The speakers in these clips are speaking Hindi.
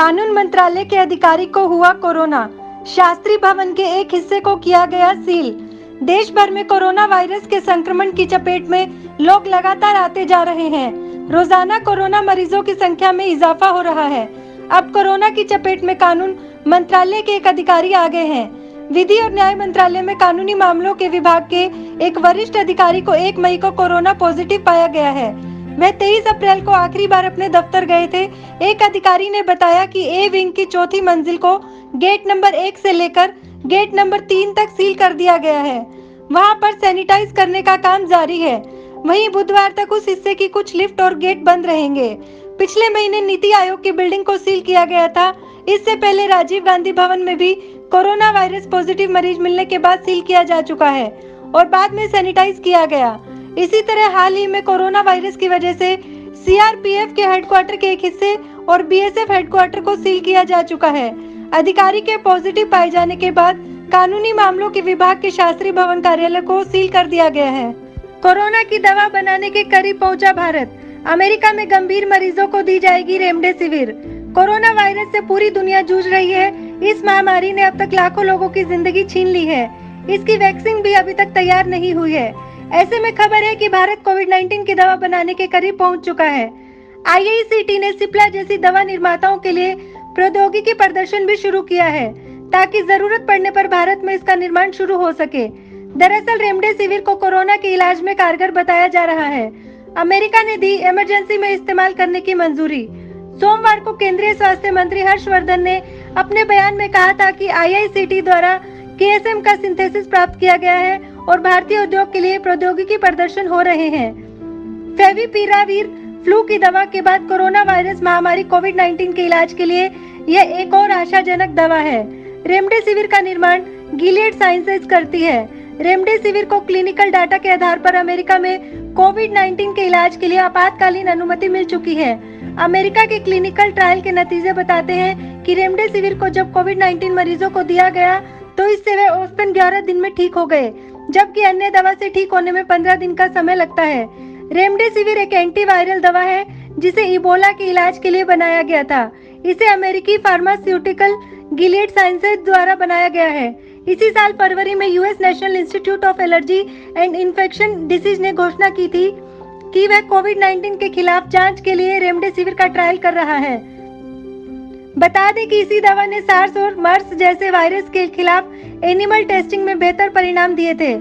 कानून मंत्रालय के अधिकारी को हुआ कोरोना, शास्त्री भवन के एक हिस्से को किया गया सील। देश भर में कोरोना वायरस के संक्रमण की चपेट में लोग लगातार आते जा रहे हैं। रोजाना कोरोना मरीजों की संख्या में इजाफा हो रहा है। अब कोरोना की चपेट में कानून मंत्रालय के एक अधिकारी आ गए हैं। विधि और न्याय मंत्रालय में कानूनी मामलों के विभाग के एक वरिष्ठ अधिकारी को 1 मई को कोरोना पॉजिटिव पाया गया है। वह 23 अप्रैल को आखिरी बार अपने दफ्तर गए थे। एक अधिकारी ने बताया कि ए विंग की चौथी मंजिल को गेट नंबर 1 से लेकर गेट नंबर 3 तक सील कर दिया गया है। वहां पर सैनिटाइज करने का काम जारी है। वहीं बुधवार तक उस हिस्से की कुछ लिफ्ट और गेट बंद रहेंगे। पिछले महीने नीति आयोग की बिल्डिंग को सील किया गया था। इससे पहले राजीव गांधी भवन में भी कोरोना वायरस पॉजिटिव मरीज मिलने के बाद सील किया जा चुका है और बाद में सैनिटाइज किया गया। इसी तरह हाल ही में कोरोना वायरस की वजह से सीआरपीएफ के हेडक्वार्टर के एक हिस्से और बीएसएफ हेडक्वार्टर को सील किया जा चुका है। अधिकारी के पॉजिटिव पाए जाने के बाद कानूनी मामलों के विभाग के शास्त्री भवन कार्यालय को सील कर दिया गया है। कोरोना की दवा बनाने के करीब पहुंचा भारत। अमेरिका में गंभीर मरीजों को दी जाएगी रेमडेसिविर। कोरोना वायरस से पूरी दुनिया जूझ रही है। इस महामारी ने अब तक लाखों लोगों की जिंदगी छीन ली है। इसकी वैक्सीन भी अभी तक तैयार नहीं हुई है। ऐसे में खबर है कि भारत कोविड-19 की दवा बनाने के करीब पहुंच चुका है। आईआईसीटी ने सिप्ला जैसी दवा निर्माताओं के लिए प्रौद्योगिकी प्रदर्शन भी शुरू किया है ताकि जरूरत पड़ने पर भारत में इसका निर्माण शुरू हो सके। दरअसल रेमडेसिविर को कोरोना के इलाज में कारगर बताया जा रहा है। अमेरिका ने दी इमरजेंसी में इस्तेमाल करने की मंजूरी। सोमवार को केंद्रीय स्वास्थ्य मंत्री हर्षवर्धन ने अपने बयान में कहा था कि आईआईसीटी द्वारा केएसएम का सिंथेसिस प्राप्त किया गया है और भारतीय उद्योग के लिए प्रौद्योगिकी प्रदर्शन हो रहे हैं। फेविपिराविर फ्लू की दवा के बाद कोरोना वायरस महामारी कोविड-19 के इलाज के लिए यह एक और आशाजनक दवा है। रेमडेसिविर का निर्माण गिलियड साइंसेज करती है। रेमडेसिविर को क्लिनिकल डाटा के आधार पर अमेरिका में कोविड-19 के इलाज के लिए आपातकालीन अनुमति मिल चुकी है। अमेरिका के क्लिनिकल ट्रायल के नतीजे बताते हैं कि रेमडेसिविर को जब कोविड-19 मरीजों को दिया गया तो इससे वे औसतन 11 दिन में ठीक हो गए, जबकि अन्य दवा से ठीक होने में 15 दिन का समय लगता है। रेमडेसिविर एक एंटीवायरल दवा है जिसे इबोला के इलाज के लिए बनाया गया था। इसे अमेरिकी फार्मास्यूटिकल गिलियड साइंसेज द्वारा बनाया गया है। इसी साल फरवरी में US national institute of allergy and infection disease ने घोषणा की थी कि वह कोविड-19 के खिलाफ जांच के लिए रेमडेसिविर का ट्रायल कर रहा है। बता दें कि इसी दवा ने सार्स और मर्स जैसे वायरस के खिलाफ एनिमल टेस्टिंग में बेहतर परिणाम दिए थे।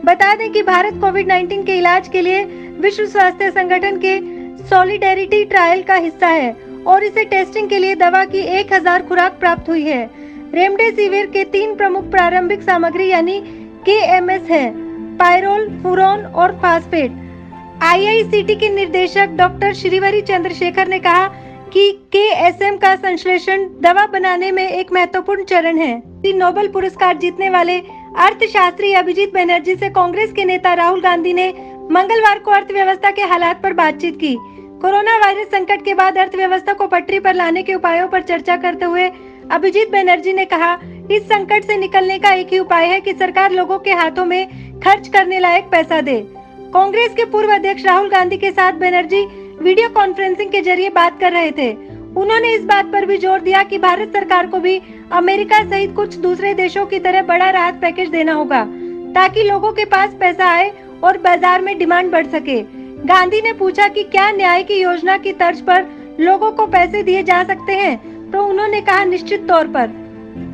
बता दें कि भारत कोविड-19 के इलाज के लिए विश्व स्वास्थ्य संगठन के सॉलिडेरिटी ट्रायल का हिस्सा है और इसे टेस्टिंग के लिए दवा की 1000 खुराक प्राप्त हुई है। रेमडेसिविर के 3 प्रमुख प्रारंभिक सामग्री यानी केएमएस है, पायरोल, फुरोन और फास्फेट। आईआईसीटी के निर्देशक डॉक्टर श्रीवरी चंद्रशेखर ने कहा कि केएसएम का संश्लेषण दवा बनाने में एक महत्वपूर्ण चरण है। नोबेल पुरस्कार जीतने वाले अर्थशास्त्री अभिजीत बनर्जी से कांग्रेस के नेता राहुल गांधी ने मंगलवार को अर्थव्यवस्था के हालात पर बातचीत की। कोरोना वायरस संकट के बाद अर्थव्यवस्था को पटरी पर लाने के उपायों पर चर्चा करते हुए अभिजीत बनर्जी ने कहा, इस संकट से निकलने का एक ही उपाय है कि सरकार लोगों के हाथों में खर्च करने लायक पैसा दे। कांग्रेस के पूर्व अध्यक्ष राहुल गांधी के साथ बनर्जी वीडियो कॉन्फ्रेंसिंग के जरिए बात कर रहे थे। उन्होंने इस बात पर भी जोर दिया कि भारत सरकार को भी अमेरिका सहित कुछ दूसरे देशों की तरह बड़ा राहत पैकेज देना होगा ताकि लोगों के पास पैसा आए और बाजार में डिमांड बढ़ सके। गांधी ने पूछा कि क्या न्याय की योजना की तर्ज पर लोगों को पैसे दिए जा सकते हैं, तो उन्होंने कहा निश्चित तौर पर।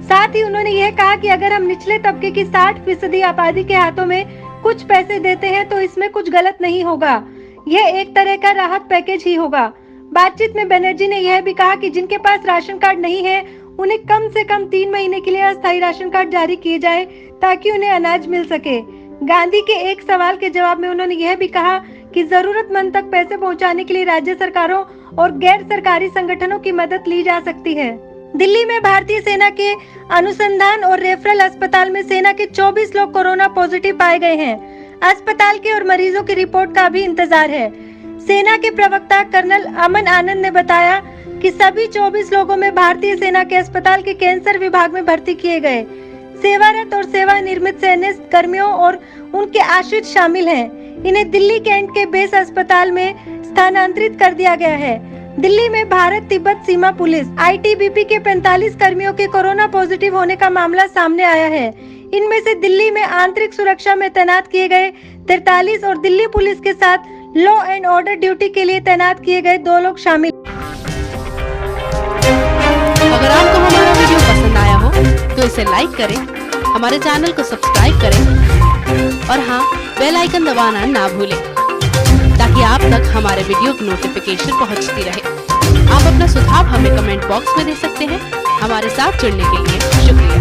साथ ही उन्होंने यह कहा कि अगर हम निचले तबके की 60% आबादी के हाथों में कुछ पैसे देते हैं तो इसमें कुछ गलत नहीं होगा। यह एक तरह का राहत पैकेज ही होगा। बातचीत में बनर्जी ने यह भी कहा कि जिनके पास राशन कार्ड नहीं है उन्हें कम से कम 3 महीने के लिए अस्थायी राशन कार्ड जारी किए जाए ताकि उन्हें अनाज मिल सके। गांधी के एक सवाल के जवाब में उन्होंने यह भी कहा कि जरूरतमंद तक पैसे पहुंचाने के लिए राज्य सरकारों और गैर सरकारी संगठनों की मदद ली जा सकती है। दिल्ली में भारतीय सेना के अनुसंधान और रेफरल अस्पताल में सेना के 24 लोग कोरोना पॉजिटिव पाए गए हैं। अस्पताल के और मरीजों की रिपोर्ट का भी इंतजार है। सेना के प्रवक्ता कर्नल अमन आनंद ने बताया कि सभी 24 लोगों में भारतीय सेना के अस्पताल के कैंसर विभाग में भर्ती किए गए सेवारत और सेवा निर्मित सैन्य कर्मियों और उनके आश्रित शामिल हैं। इन्हें दिल्ली कैंट के बेस अस्पताल में स्थानांतरित कर दिया गया है। दिल्ली में भारत तिब्बत सीमा पुलिस आईटीबीपी के 45 कर्मियों के कोरोना पॉजिटिव होने का मामला सामने आया है। इनमें से दिल्ली में आंतरिक सुरक्षा में तैनात किए गए 43 और दिल्ली पुलिस के साथ लॉ एंड ऑर्डर ड्यूटी के लिए तैनात किए गए 2 लोग शामिल। अगर आपको हमारा वीडियो पसंद आया हो तो इसे लाइक करें, हमारे चैनल को सब्सक्राइब करें और हाँ, बेल आइकन दबाना ना भूलें ताकि आप तक हमारे वीडियो की नोटिफिकेशन पहुंचती रहे। आप अपना सुझाव हमें कमेंट बॉक्स में दे सकते हैं। हमारे साथ जुड़ने के लिए शुक्रिया।